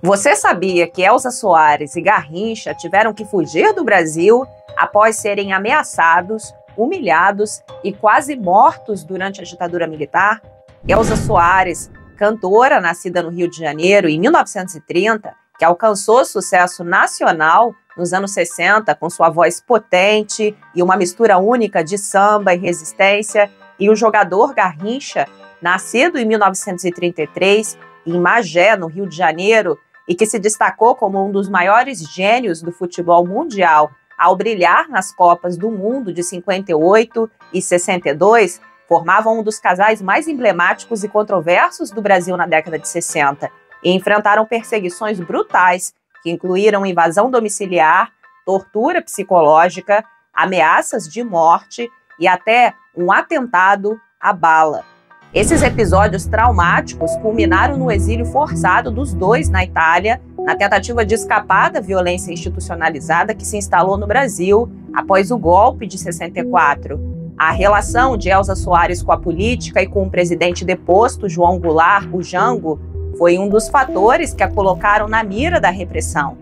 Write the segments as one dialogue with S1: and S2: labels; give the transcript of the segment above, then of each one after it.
S1: Você sabia que Elza Soares e Garrincha tiveram que fugir do Brasil após serem ameaçados, humilhados e quase mortos durante a ditadura militar? Elza Soares, cantora nascida no Rio de Janeiro em 1930, que alcançou sucesso nacional nos anos 60 com sua voz potente e uma mistura única de samba e resistência, e o jogador Garrincha, nascido em 1933 em Magé, no Rio de Janeiro, e que se destacou como um dos maiores gênios do futebol mundial ao brilhar nas Copas do Mundo de 58 e 62, formavam um dos casais mais emblemáticos e controversos do Brasil na década de 60 e enfrentaram perseguições brutais que incluíram invasão domiciliar, tortura psicológica, ameaças de morte e até um atentado à bala. Esses episódios traumáticos culminaram no exílio forçado dos dois na Itália, na tentativa de escapar da violência institucionalizada que se instalou no Brasil após o golpe de 64. A relação de Elza Soares com a política e com o presidente deposto, João Goulart, o Jango, foi um dos fatores que a colocaram na mira da repressão.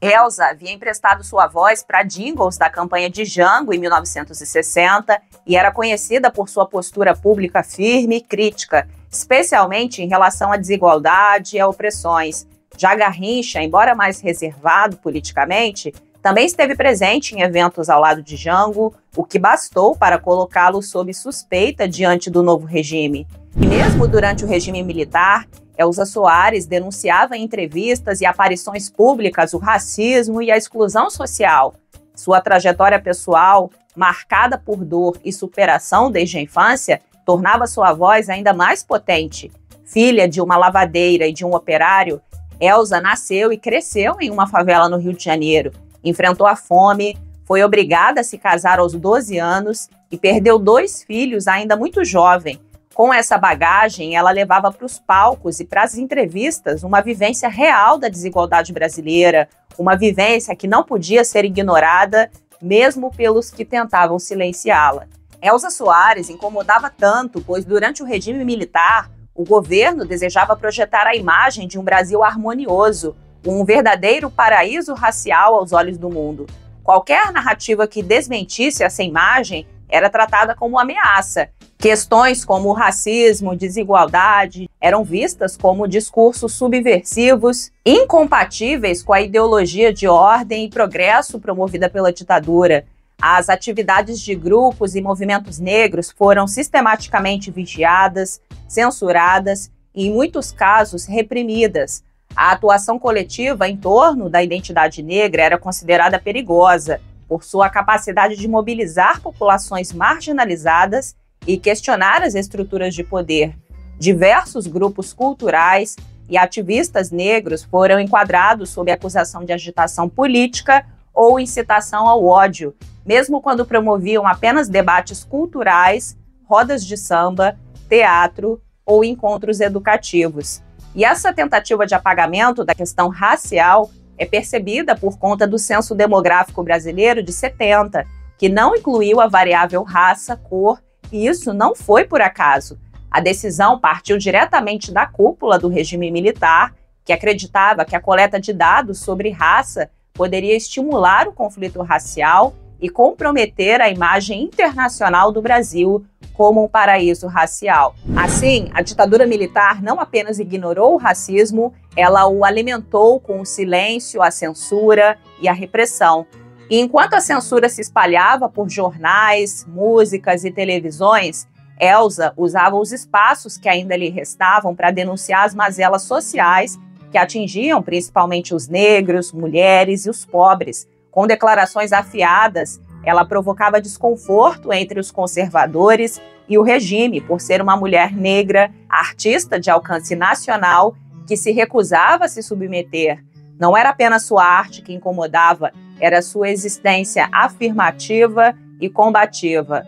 S1: Elza havia emprestado sua voz para jingles da campanha de Jango em 1960 e era conhecida por sua postura pública firme e crítica, especialmente em relação à desigualdade e a opressões. Já Garrincha, embora mais reservado politicamente, também esteve presente em eventos ao lado de Jango, o que bastou para colocá-lo sob suspeita diante do novo regime. E mesmo durante o regime militar, Elza Soares denunciava em entrevistas e aparições públicas o racismo e a exclusão social. Sua trajetória pessoal, marcada por dor e superação desde a infância, tornava sua voz ainda mais potente. Filha de uma lavadeira e de um operário, Elza nasceu e cresceu em uma favela no Rio de Janeiro. Enfrentou a fome, foi obrigada a se casar aos 12 anos e perdeu 2 filhos ainda muito jovem. Com essa bagagem, ela levava para os palcos e para as entrevistas uma vivência real da desigualdade brasileira, uma vivência que não podia ser ignorada, mesmo pelos que tentavam silenciá-la. Elza Soares incomodava tanto, pois durante o regime militar, o governo desejava projetar a imagem de um Brasil harmonioso, um verdadeiro paraíso racial aos olhos do mundo. Qualquer narrativa que desmentisse essa imagem era tratada como ameaça. Questões como racismo, desigualdade, eram vistas como discursos subversivos, incompatíveis com a ideologia de ordem e progresso promovida pela ditadura. As atividades de grupos e movimentos negros foram sistematicamente vigiadas, censuradas e, em muitos casos, reprimidas. A atuação coletiva em torno da identidade negra era considerada perigosa por sua capacidade de mobilizar populações marginalizadas e questionar as estruturas de poder. Diversos grupos culturais e ativistas negros foram enquadrados sob acusação de agitação política ou incitação ao ódio, mesmo quando promoviam apenas debates culturais, rodas de samba, teatro ou encontros educativos. E essa tentativa de apagamento da questão racial é percebida por conta do Censo Demográfico Brasileiro de 70, que não incluiu a variável raça, cor, e isso não foi por acaso. A decisão partiu diretamente da cúpula do regime militar, que acreditava que a coleta de dados sobre raça poderia estimular o conflito racial e comprometer a imagem internacional do Brasil como um paraíso racial. Assim, a ditadura militar não apenas ignorou o racismo, ela o alimentou com o silêncio, a censura e a repressão. E enquanto a censura se espalhava por jornais, músicas e televisões, Elza usava os espaços que ainda lhe restavam para denunciar as mazelas sociais que atingiam principalmente os negros, mulheres e os pobres. Com declarações afiadas, ela provocava desconforto entre os conservadores e o regime por ser uma mulher negra, artista de alcance nacional, que se recusava a se submeter. Não era apenas sua arte que incomodava, era sua existência afirmativa e combativa.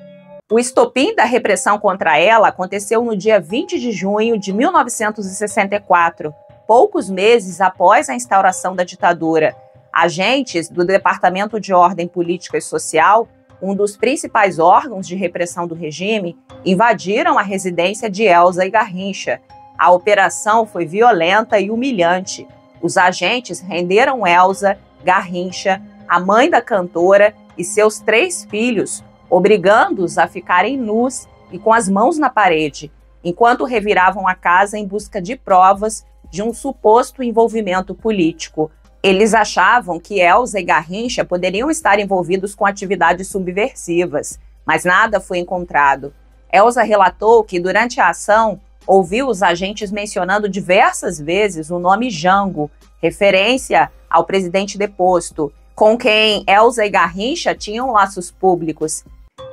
S1: O estopim da repressão contra ela aconteceu no dia 20 de junho de 1964, poucos meses após a instauração da ditadura. Agentes do Departamento de Ordem Política e Social, um dos principais órgãos de repressão do regime, invadiram a residência de Elza e Garrincha. A operação foi violenta e humilhante. Os agentes renderam Elza, Garrincha, a mãe da cantora e seus 3 filhos, obrigando-os a ficarem nus e com as mãos na parede, enquanto reviravam a casa em busca de provas de um suposto envolvimento político. Eles achavam que Elza e Garrincha poderiam estar envolvidos com atividades subversivas, mas nada foi encontrado. Elza relatou que, durante a ação, ouviu os agentes mencionando diversas vezes o nome Jango, referência ao presidente deposto, com quem Elza e Garrincha tinham laços públicos.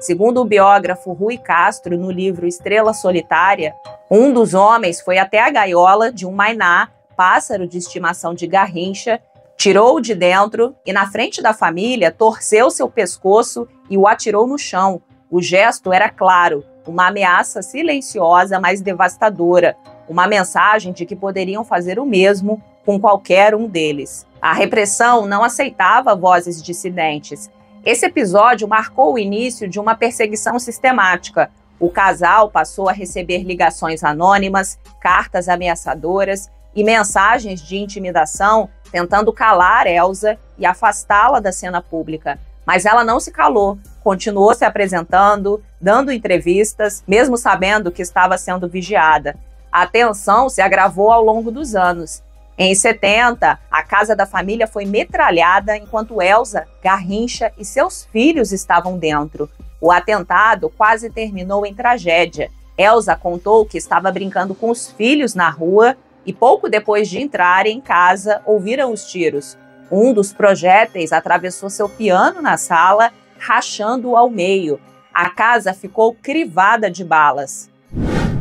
S1: Segundo o biógrafo Rui Castro, no livro Estrela Solitária, um dos homens foi até a gaiola de um mainá, pássaro de estimação de Garrincha, tirou-o de dentro e, na frente da família, torceu seu pescoço e o atirou no chão. O gesto era claro, uma ameaça silenciosa, mas devastadora, uma mensagem de que poderiam fazer o mesmo com qualquer um deles. A repressão não aceitava vozes dissidentes. Esse episódio marcou o início de uma perseguição sistemática. O casal passou a receber ligações anônimas, cartas ameaçadoras e mensagens de intimidação, tentando calar Elza e afastá-la da cena pública. Mas ela não se calou, continuou se apresentando, dando entrevistas, mesmo sabendo que estava sendo vigiada. A tensão se agravou ao longo dos anos. Em 70, a casa da família foi metralhada enquanto Elza, Garrincha e seus filhos estavam dentro. O atentado quase terminou em tragédia. Elza contou que estava brincando com os filhos na rua e pouco depois de entrarem em casa, ouviram os tiros. Um dos projéteis atravessou seu piano na sala, rachando-o ao meio. A casa ficou crivada de balas.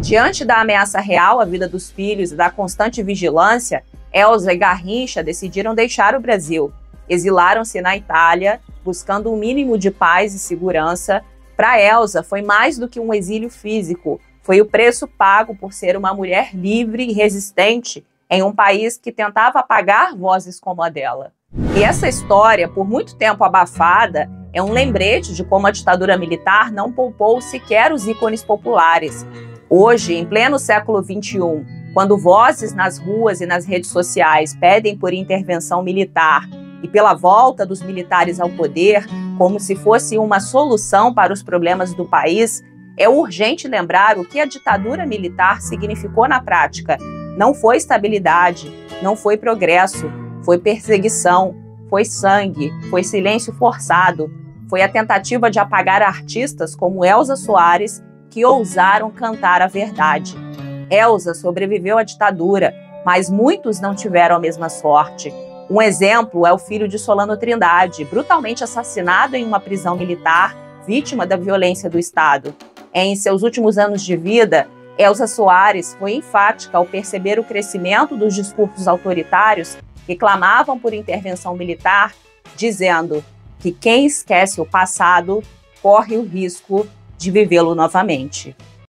S1: Diante da ameaça real à vida dos filhos e da constante vigilância, Elza e Garrincha decidiram deixar o Brasil. Exilaram-se na Itália, buscando um mínimo de paz e segurança. Para Elza, foi mais do que um exílio físico. Foi o preço pago por ser uma mulher livre e resistente em um país que tentava apagar vozes como a dela. E essa história, por muito tempo abafada, é um lembrete de como a ditadura militar não poupou sequer os ícones populares. Hoje, em pleno século XXI, quando vozes nas ruas e nas redes sociais pedem por intervenção militar e pela volta dos militares ao poder, como se fosse uma solução para os problemas do país, é urgente lembrar o que a ditadura militar significou na prática. Não foi estabilidade, não foi progresso, foi perseguição, foi sangue, foi silêncio forçado, foi a tentativa de apagar artistas como Elza Soares que ousaram cantar a verdade. Elza sobreviveu à ditadura, mas muitos não tiveram a mesma sorte. Um exemplo é o filho de Solano Trindade, brutalmente assassinado em uma prisão militar, vítima da violência do Estado. Em seus últimos anos de vida, Elza Soares foi enfática ao perceber o crescimento dos discursos autoritários que clamavam por intervenção militar, dizendo que quem esquece o passado corre o risco de vivê-lo novamente.